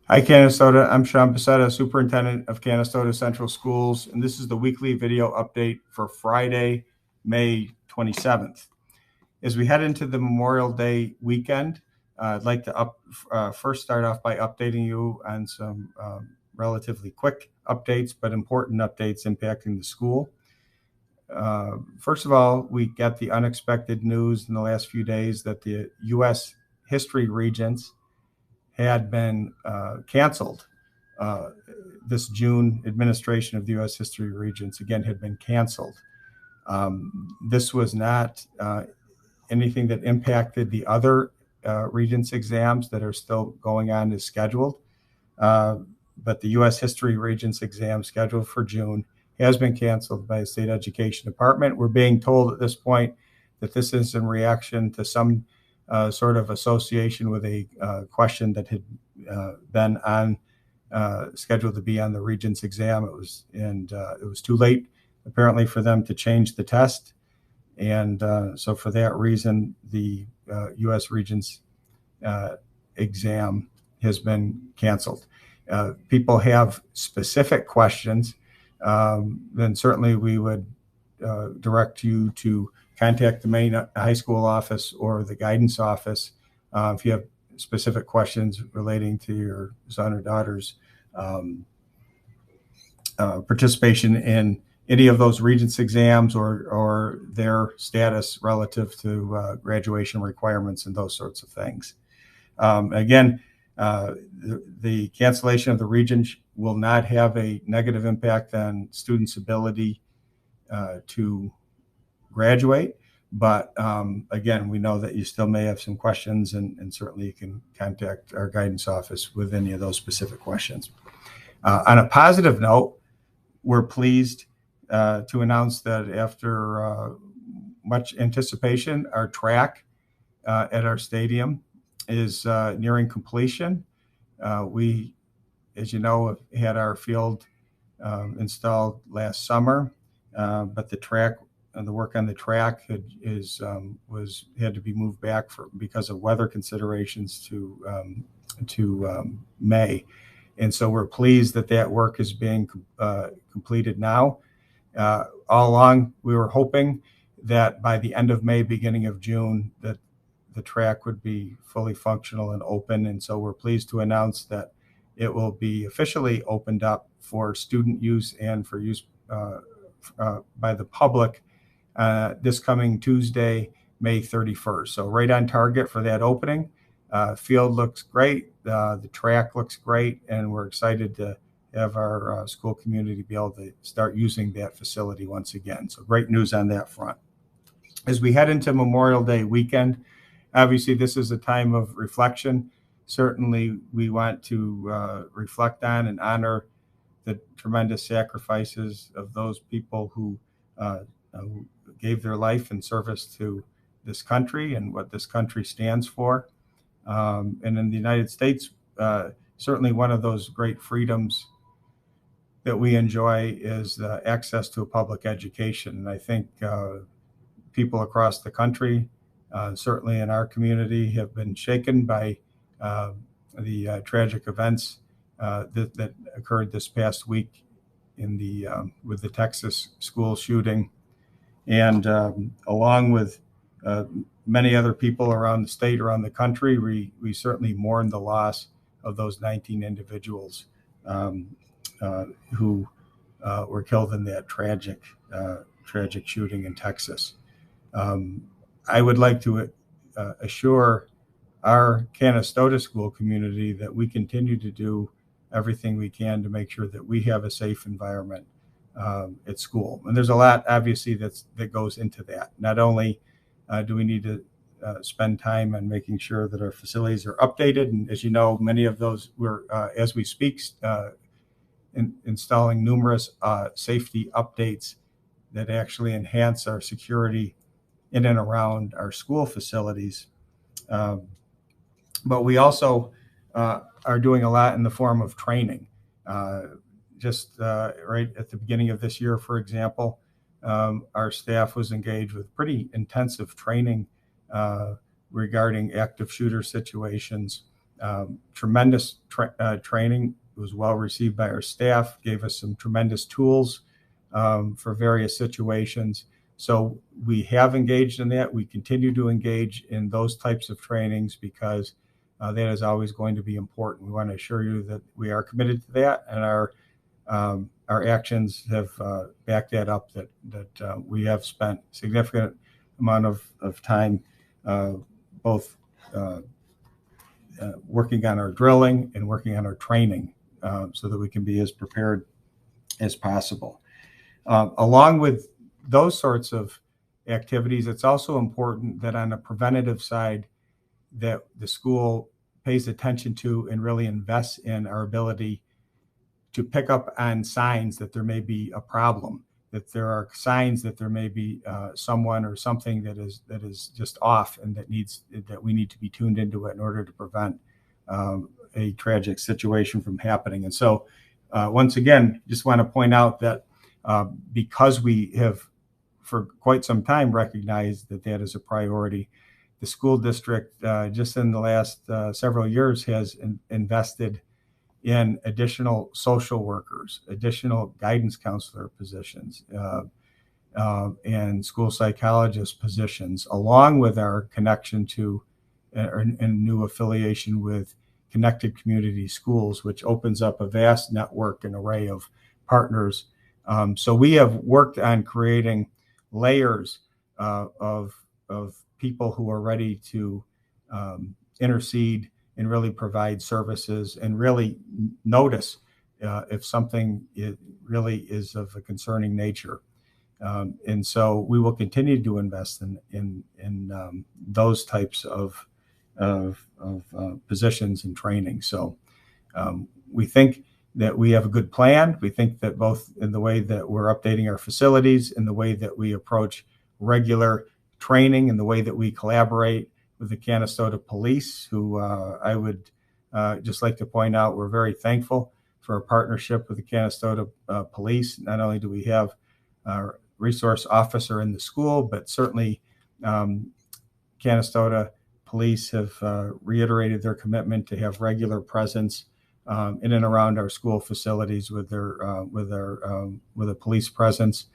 Hi, Canastota. I'm Sean Pacetta, Superintendent of Canastota Central Schools, and this is the weekly video update for Friday, May 27th. As we head into the Memorial Day weekend, I'd like to first start off by updating you on some relatively quick updates, but important updates impacting the school. First of all, we got the unexpected news in the last few days that the U.S. History Regents had been canceled. This June administration of the U.S. History Regents, again, had been canceled. This was not anything that impacted the other Regents exams that are still going on as scheduled. But the U.S. History Regents exam scheduled for June has been canceled by the State Education Department. We're being told at this point that this is in reaction to some sort of association with a question that had been on scheduled to be on the Regents exam. It was too late apparently for them to change the test, and so for that reason, the U.S. Regents exam has been canceled. People have specific questions, then certainly we would direct you to contact the main high school office or the guidance office if you have specific questions relating to your son or daughter's participation in any of those Regents exams or their status relative to graduation requirements and those sorts of things. Again, the cancellation of the Regents will not have a negative impact on students' ability to graduate, but again, we know that you still may have some questions, and certainly you can contact our guidance office with any of those specific questions. On a positive note, we're pleased to announce that after much anticipation, our track at our stadium is nearing completion. We, as you know, had our field installed last summer, but the work on the track had to be moved back because of weather considerations to May, and so we're pleased that work is being completed now. All along, we were hoping that by the end of May, beginning of June, that the track would be fully functional and open, and so we're pleased to announce that it will be officially opened up for student use and for use by the public this coming Tuesday, May 31st. So right on target for that opening. Field looks great. The track looks great, and we're excited to have our school community be able to start using that facility once again. So great news on that front. As we head into Memorial Day weekend, obviously this is a time of reflection. Certainly we want to reflect on and honor the tremendous sacrifices of those people who gave their life in service to this country and what this country stands for. And in the United States, certainly one of those great freedoms that we enjoy is access to a public education. And I think people across the country, certainly in our community, have been shaken by the tragic events that occurred this past week with the Texas school shooting. And along with many other people around the state, around the country, we certainly mourn the loss of those 19 individuals who were killed in that tragic shooting in Texas. I would like to assure our Canastota school community that we continue to do everything we can to make sure that we have a safe environment at school. And there's a lot, obviously, that goes into that. Not only do we need to spend time on making sure that our facilities are updated, and as you know, many of those we're, as we speak, installing numerous safety updates that actually enhance our security in and around our school facilities. But we also are doing a lot in the form of training. Just right at the beginning of this year, for example, our staff was engaged with pretty intensive training regarding active shooter situations Tremendous training. It was well received by our staff, gave us some tremendous tools for various situations. So we have engaged in that. We continue to engage in those types of trainings because that is always going to be important. We want to assure you that we are committed to that, and our actions have backed that up, that we have spent significant amount of time both working on our drilling and working on our training so that we can be as prepared as possible. Along with those sorts of activities, it's also important that on the preventative side that the school pays attention to and really invests in our ability to pick up on signs that there may be a problem, that there are signs that there may be someone or something that is just off, and that we need to be tuned into it in order to prevent a tragic situation from happening. And so, once again, just want to point out that because we have for quite some time recognized that that is a priority, the school district just in the last several years has invested in additional social workers, additional guidance counselor positions, and school psychologist positions, along with our connection to and new affiliation with Connected Community Schools, which opens up a vast network and array of partners. So we have worked on creating layers of people who are ready to intercede and really provide services and really notice if something really is of a concerning nature. And so we will continue to invest in those types of positions and training. So we think that we have a good plan. We think that both in the way that we're updating our facilities, in the way that we approach regular training, and the way that we collaborate with the Canastota Police, who I would just like to point out, we're very thankful for our partnership with the Canastota Police. Not only do we have a resource officer in the school, but certainly Canastota Police have reiterated their commitment to have regular presence in and around our school facilities with a police presence.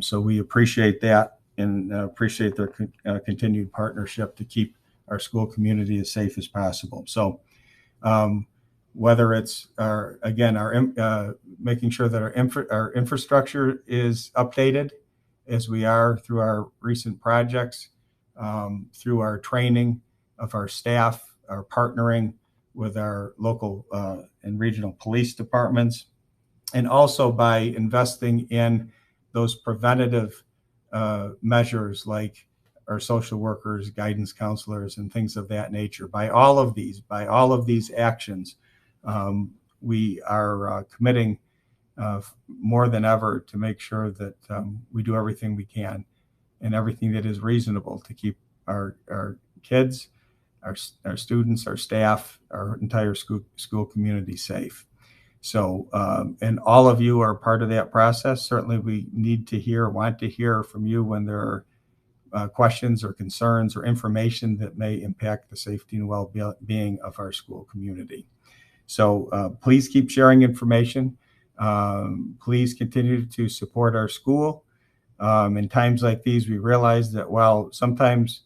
So we appreciate that and appreciate their continued partnership to keep our school community as safe as possible. So whether it's making sure that our infrastructure is updated as we are through our recent projects, through our training of our staff, our partnering with our local and regional police departments, and also by investing in those preventative measures like our social workers, guidance counselors, and things of that nature. By all of these actions, we are committing more than ever to make sure that we do everything we can and everything that is reasonable to keep our kids, our students, our staff, our entire school community safe. So, and all of you are part of that process. Certainly we want to hear from you when there are questions or concerns or information that may impact the safety and well-being of our school community. So please keep sharing information. Please continue to support our school. In times like these, we realize that while sometimes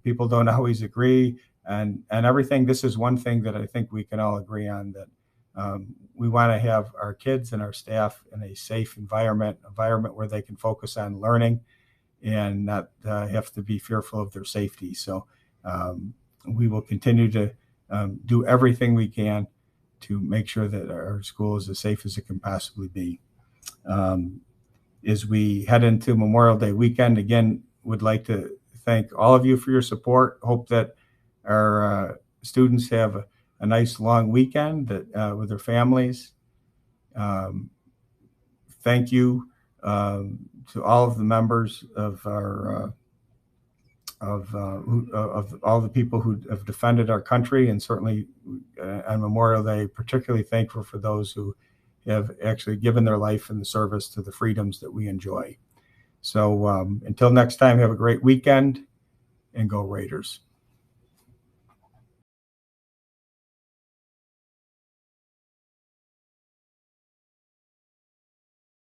people don't always agree and everything, this is one thing that I think we can all agree on, that we want to have our kids and our staff in a safe environment where they can focus on learning and not have to be fearful of their safety. So we will continue to do everything we can to make sure that our school is as safe as it can possibly be. As we head into Memorial Day weekend, again, would like to thank all of you for your support. Hope that our students have a nice long weekend with their families. Thank you to all of the members of our of all the people who have defended our country, and certainly on Memorial Day, particularly thankful for those who have actually given their life in the service to the freedoms that we enjoy. So until next time, have a great weekend and go Raiders.